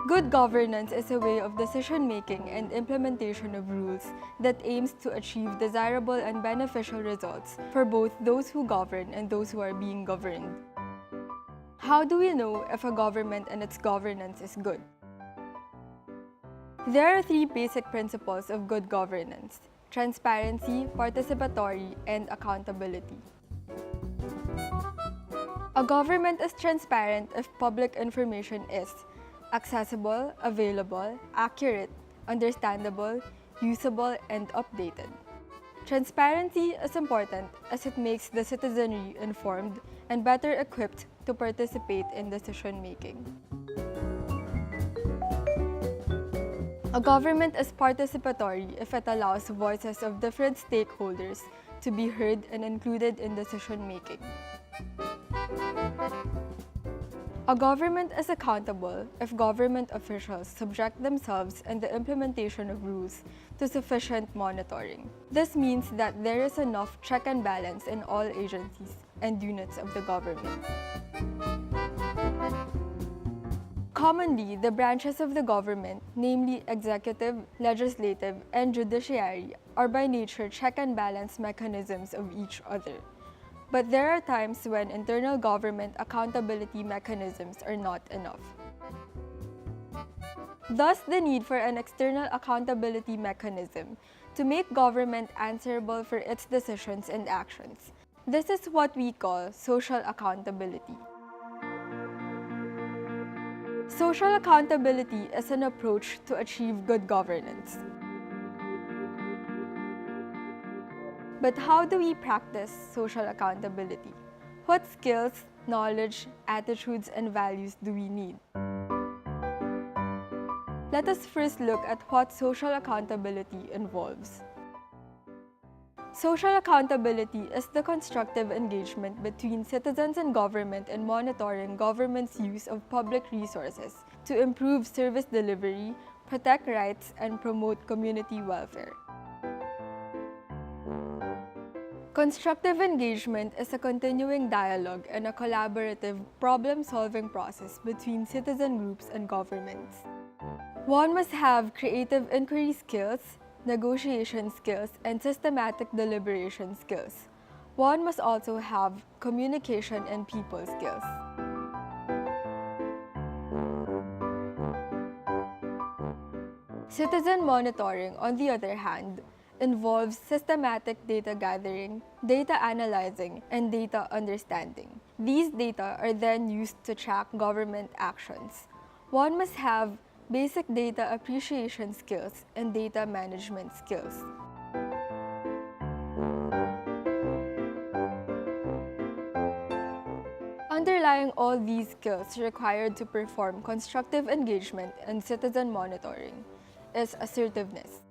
Good governance is a way of decision-making and implementation of rules that aims to achieve desirable and beneficial results for both those who govern and those who are being governed. How do we know if a government and its governance is good? There are three basic principles of good governance: transparency, participatory, and accountability. A government is transparent if public information is accessible, available, accurate, understandable, usable, and updated. Transparency is important as it makes the citizenry informed and better equipped to participate in decision-making. A government is participatory if it allows voices of different stakeholders to be heard and included in decision-making. A government is accountable if government officials subject themselves and the implementation of rules to sufficient monitoring. This means that there is enough check and balance in all agencies and units of the government. Commonly, the branches of the government, namely executive, legislative, and judiciary, are by nature check and balance mechanisms of each other. But there are times when internal government accountability mechanisms are not enough. Thus, the need for an external accountability mechanism to make government answerable for its decisions and actions. This is what we call social accountability. Social accountability is an approach to achieve good governance. But how do we practice social accountability? What skills, knowledge, attitudes, and values do we need? Let us first look at what social accountability involves. Social accountability is the constructive engagement between citizens and government in monitoring government's use of public resources to improve service delivery, protect rights, and promote community welfare. Constructive engagement is a continuing dialogue and a collaborative problem-solving process between citizen groups and governments. One must have creative inquiry skills, negotiation skills, and systematic deliberation skills. One must also have communication and people skills. Citizen monitoring, on the other hand, involves systematic data gathering, data analyzing, and data understanding. These data are then used to track government actions. One must have basic data appreciation skills and data management skills. Underlying all these skills required to perform constructive engagement and citizen monitoring is assertiveness.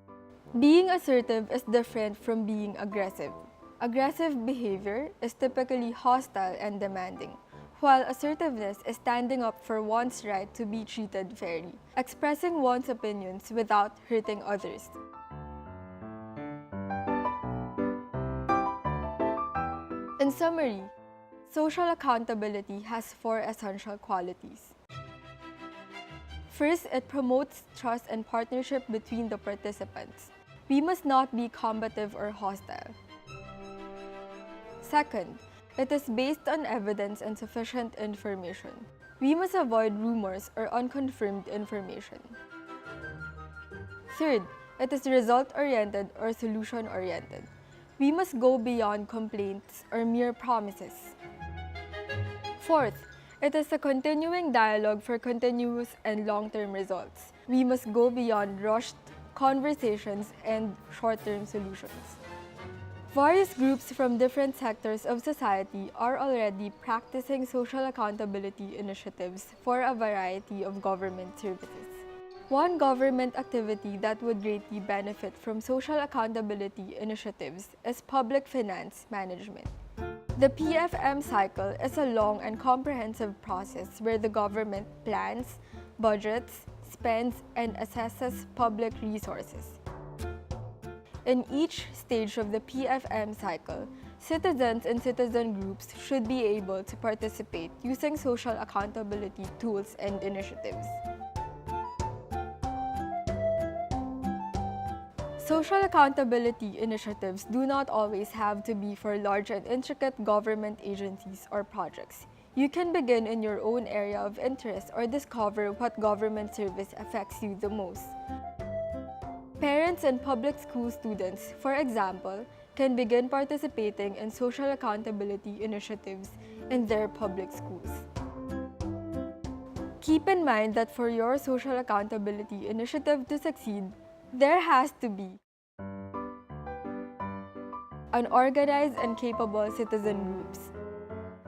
Being assertive is different from being aggressive. Aggressive behavior is typically hostile and demanding, while assertiveness is standing up for one's right to be treated fairly, expressing one's opinions without hurting others. In summary, social accountability has four essential qualities. First, it promotes trust and partnership between the participants. We must not be combative or hostile. Second, it is based on evidence and sufficient information. We must avoid rumors or unconfirmed information. Third, it is result-oriented or solution-oriented. We must go beyond complaints or mere promises. Fourth, it is a continuing dialogue for continuous and long-term results. We must go beyond rushed conversations and short-term solutions. Various groups from different sectors of society are already practicing social accountability initiatives for a variety of government services. One government activity that would greatly benefit from social accountability initiatives is public finance management. The PFM cycle is a long and comprehensive process where the government plans, budgets, spends, and assesses public resources. In each stage of the PFM cycle, citizens and citizen groups should be able to participate using social accountability tools and initiatives. Social accountability initiatives do not always have to be for large and intricate government agencies or projects. You can begin in your own area of interest or discover what government service affects you the most. Parents and public school students, for example, can begin participating in social accountability initiatives in their public schools. Keep in mind that for your social accountability initiative to succeed, there has to be an organized and capable citizen groups,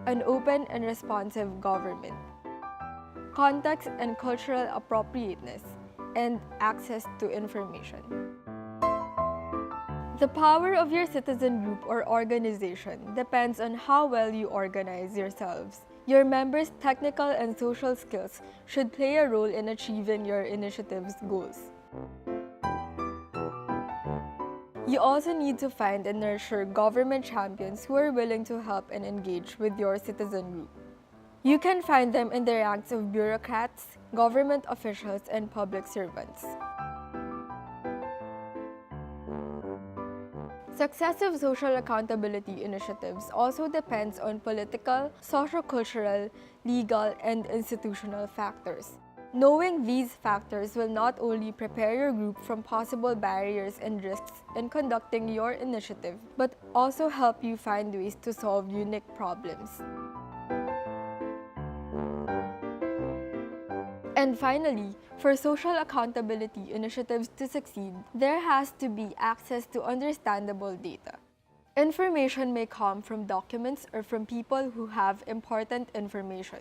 an open and responsive government, context and cultural appropriateness, and access to information. The power of your citizen group or organization depends on how well you organize yourselves. Your members' technical and social skills should play a role in achieving your initiative's goals. You also need to find and nurture government champions who are willing to help and engage with your citizen group. You can find them in the ranks of bureaucrats, government officials, and public servants. Success of social accountability initiatives also depends on political, socio-cultural, legal, and institutional factors. Knowing these factors will not only prepare your group from possible barriers and risks in conducting your initiative, but also help you find ways to solve unique problems. And finally, for social accountability initiatives to succeed, there has to be access to understandable data. Information may come from documents or from people who have important information.